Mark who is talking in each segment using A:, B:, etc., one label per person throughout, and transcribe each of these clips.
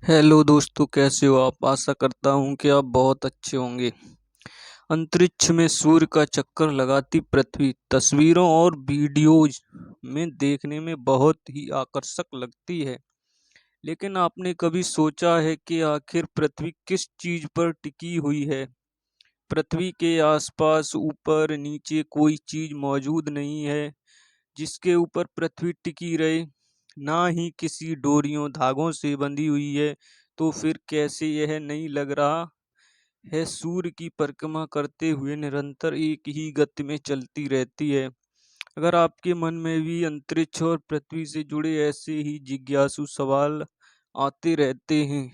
A: Hello दोस्तों, कैसे हो आप। आशा करता हूँ कि आप बहुत अच्छे होंगे। अंतरिक्ष में सूर्य का चक्कर लगाती पृथ्वी तस्वीरों और वीडियोज में देखने में बहुत ही आकर्षक लगती है। लेकिन आपने कभी सोचा है कि आखिर पृथ्वी किस चीज पर टिकी हुई है। पृथ्वी के आसपास ऊपर नीचे कोई चीज मौजूद नहीं है जिसके ऊपर पृथ्वी टिकी रहे, ना ही किसी डोरियों धागों से बंधी हुई है। तो फिर कैसे यह नहीं लग रहा है सूर्य की परिक्रमा करते हुए निरंतर एक ही गति में चलती रहती है। अगर आपके मन में भी अंतरिक्ष और पृथ्वी से जुड़े ऐसे ही जिज्ञासु सवाल आते रहते हैं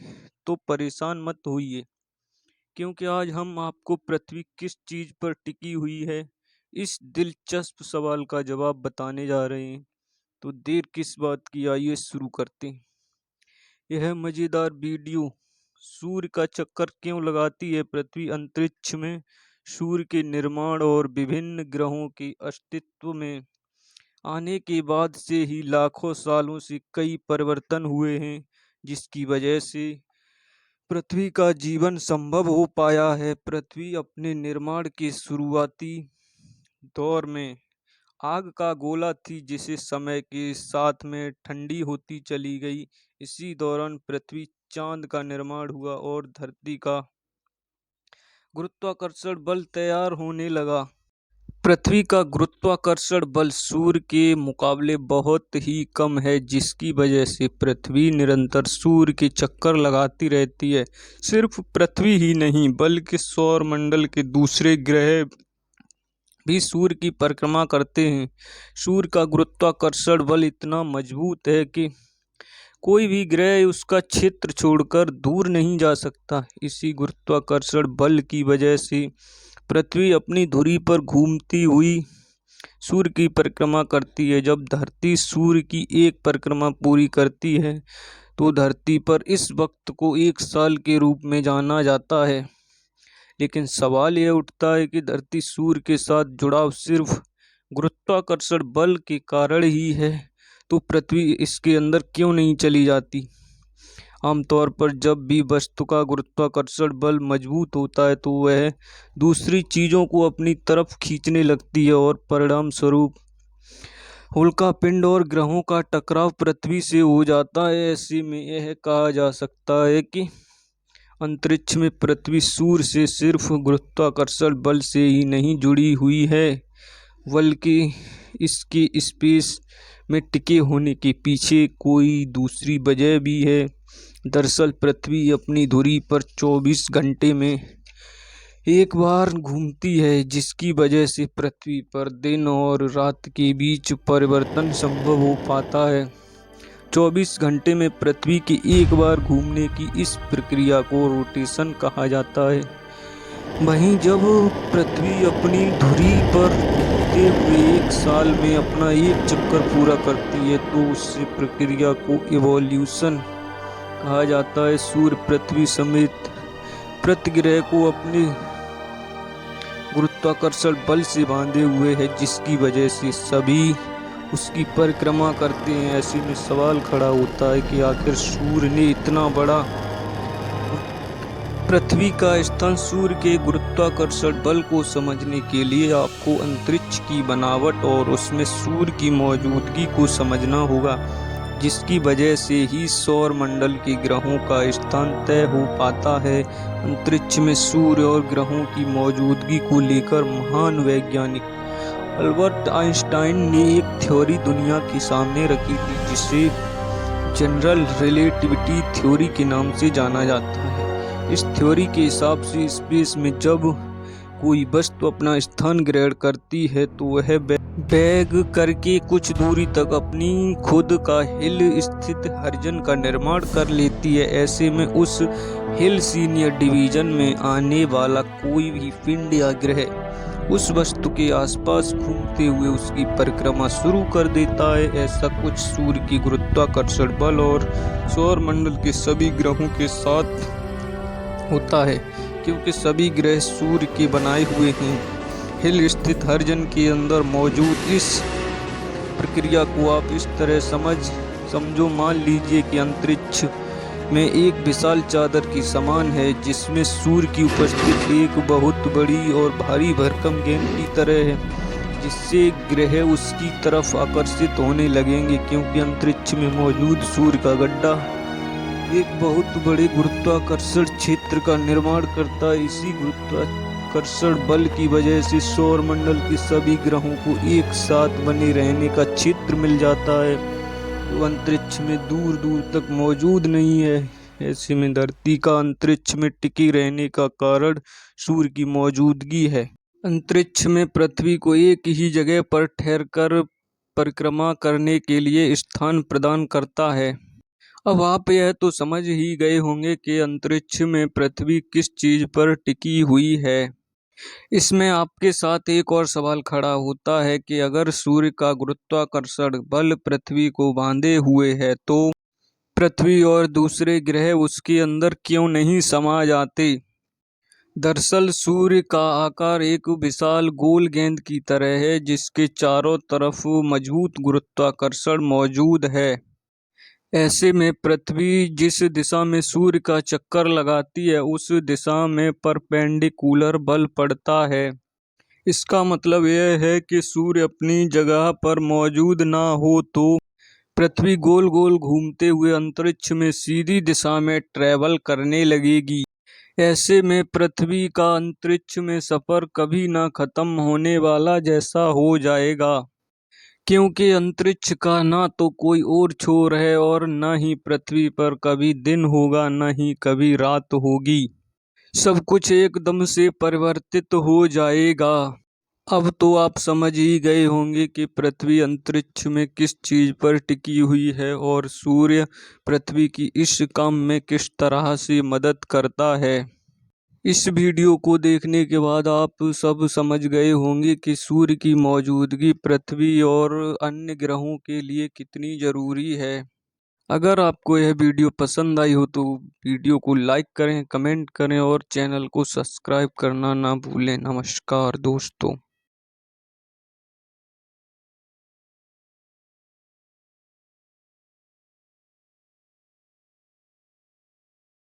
A: तो परेशान मत होइए, क्योंकि आज हम आपको पृथ्वी किस चीज पर टिकी हुई है इस दिलचस्प सवाल का जवाब बताने जा रहे हैं। तो देर किस बात की, आइए शुरू करते हैं यह मजेदार वीडियो। सूर्य का चक्कर क्यों लगाती है पृथ्वी। अंतरिक्ष में सूर्य के निर्माण और विभिन्न ग्रहों के अस्तित्व में आने के बाद से ही लाखों सालों से कई परिवर्तन हुए हैं, जिसकी वजह से पृथ्वी का जीवन संभव हो पाया है। पृथ्वी अपने निर्माण के शुरुआती दौर में आग का गोला थी, जिसे समय के साथ में ठंडी होती चली गई। इसी दौरान पृथ्वी चांद का निर्माण हुआ और धरती का गुरुत्वाकर्षण बल तैयार होने लगा। पृथ्वी का गुरुत्वाकर्षण बल सूर्य के मुकाबले बहुत ही कम है, जिसकी वजह से पृथ्वी निरंतर सूर्य के चक्कर लगाती रहती है। सिर्फ पृथ्वी ही नहीं बल्कि सौर मंडल के दूसरे ग्रह भी सूर्य की परिक्रमा करते हैं। सूर्य का गुरुत्वाकर्षण बल इतना मजबूत है कि कोई भी ग्रह उसका क्षेत्र छोड़कर दूर नहीं जा सकता। इसी गुरुत्वाकर्षण बल की वजह से पृथ्वी अपनी धुरी पर घूमती हुई सूर्य की परिक्रमा करती है। जब धरती सूर्य की एक परिक्रमा पूरी करती है तो धरती पर इस वक्त को एक साल के रूप में जाना जाता है। लेकिन सवाल यह उठता है कि धरती सूर्य के साथ जुड़ाव सिर्फ गुरुत्वाकर्षण बल के कारण ही है, तो पृथ्वी इसके अंदर क्यों नहीं चली जाती। आमतौर पर जब भी वस्तु का गुरुत्वाकर्षण बल मजबूत होता है तो वह दूसरी चीज़ों को अपनी तरफ खींचने लगती है और परिणाम स्वरूप उल्का पिंड और ग्रहों का टकराव पृथ्वी से हो जाता है। ऐसे में यह कहा जा सकता है कि अंतरिक्ष में पृथ्वी सूर्य से सिर्फ गुरुत्वाकर्षण बल से ही नहीं जुड़ी हुई है, बल्कि इसके स्पेस में टिके होने के पीछे कोई दूसरी वजह भी है। दरअसल पृथ्वी अपनी धुरी पर 24 घंटे में एक बार घूमती है, जिसकी वजह से पृथ्वी पर दिन और रात के बीच परिवर्तन संभव हो पाता है। 24 घंटे में पृथ्वी के एक बार घूमने की इस प्रक्रिया को रोटेशन कहा जाता है। वहीं जब पृथ्वी अपनी धुरी पर घूमते हुए एक साल में अपना एक चक्कर पूरा करती है तो उस प्रक्रिया को इवोल्यूशन कहा जाता है। सूर्य पृथ्वी समेत प्रति ग्रह को अपने गुरुत्वाकर्षण बल से बांधे हुए है, जिसकी वजह से सभी उसकी परिक्रमा करते हैं। ऐसे में सवाल खड़ा होता है कि आखिर सूर्य ने इतना बड़ा पृथ्वी का स्थान। सूर्य के गुरुत्वाकर्षण बल को समझने के लिए आपको अंतरिक्ष की बनावट और उसमें सूर्य की मौजूदगी को समझना होगा, जिसकी वजह से ही सौर मंडल के ग्रहों का स्थान तय हो पाता है। अंतरिक्ष में सूर्य और ग्रहों की मौजूदगी को लेकर महान वैज्ञानिक अल्बर्ट आइंस्टाइन ने एक थ्योरी दुनिया के सामने रखी थी, जिसे जनरल रिलेटिविटी थ्योरी के नाम से जाना जाता है। इस थ्योरी के हिसाब से स्पेस में जब कोई वस्तु अपना स्थान ग्रहण करती है तो वह बैग करके कुछ दूरी तक अपनी खुद का हिल स्थित हर्जन का निर्माण कर लेती है। ऐसे में उस हिल सीनियर डिवीजन में आने वाला कोई भी पिंड या ग्रह उस वस्तु के आसपास घूमते हुए उसकी परिक्रमा शुरू कर देता है। ऐसा कुछ सूर्य की गुरुत्वाकर्षण बल और सौर मंडल के सभी ग्रहों के साथ होता है, क्योंकि सभी ग्रह सूर्य के बनाए हुए हैं। हिल स्थित हर्जन के अंदर मौजूद इस प्रक्रिया को आप इस तरह समझो, मान लीजिए कि अंतरिक्ष में एक विशाल चादर की समान है, जिसमें सूर्य की उपस्थिति एक बहुत बड़ी और भारी भरकम गेंद की तरह है, जिससे ग्रह उसकी तरफ आकर्षित होने लगेंगे, क्योंकि अंतरिक्ष में मौजूद सूर्य का गड्ढा एक बहुत बड़े गुरुत्वाकर्षण क्षेत्र का निर्माण करता है। इसी गुरुत्वाकर्षण बल की वजह से सौर मंडल के सभी ग्रहों को एक साथ बने रहने का क्षेत्र मिल जाता है, जो अंतरिक्ष में दूर दूर तक मौजूद नहीं है। ऐसे में धरती का अंतरिक्ष में टिके रहने का कारण सूर्य की मौजूदगी है। अंतरिक्ष में पृथ्वी को एक ही जगह पर ठहरकर परिक्रमा करने के लिए स्थान प्रदान करता है। अब आप यह तो समझ ही गए होंगे कि अंतरिक्ष में पृथ्वी किस चीज पर टिकी हुई है। इसमें आपके साथ एक और सवाल खड़ा होता है कि अगर सूर्य का गुरुत्वाकर्षण बल पृथ्वी को बांधे हुए है, तो पृथ्वी और दूसरे ग्रह उसके अंदर क्यों नहीं समा जाते। दरअसल सूर्य का आकार एक विशाल गोल गेंद की तरह है, जिसके चारों तरफ मजबूत गुरुत्वाकर्षण मौजूद है। ऐसे में पृथ्वी जिस दिशा में सूर्य का चक्कर लगाती है, उस दिशा में परपेंडिकुलर बल पड़ता है। इसका मतलब यह है कि सूर्य अपनी जगह पर मौजूद ना हो तो पृथ्वी गोल गोल घूमते हुए अंतरिक्ष में सीधी दिशा में ट्रैवल करने लगेगी। ऐसे में पृथ्वी का अंतरिक्ष में सफर कभी ना खत्म होने वाला जैसा हो जाएगा, क्योंकि अंतरिक्ष का ना तो कोई और छोर है और न ही पृथ्वी पर कभी दिन होगा, न ही कभी रात होगी। सब कुछ एकदम से परिवर्तित हो जाएगा। अब तो आप समझ ही गए होंगे कि पृथ्वी अंतरिक्ष में किस चीज पर टिकी हुई है और सूर्य पृथ्वी की इस काम में किस तरह से मदद करता है। इस वीडियो को देखने के बाद आप सब समझ गए होंगे कि सूर्य की मौजूदगी पृथ्वी और अन्य ग्रहों के लिए कितनी ज़रूरी है। अगर आपको यह वीडियो पसंद आई हो तो वीडियो को लाइक करें, कमेंट करें और चैनल को सब्सक्राइब करना ना भूलें। नमस्कार दोस्तों।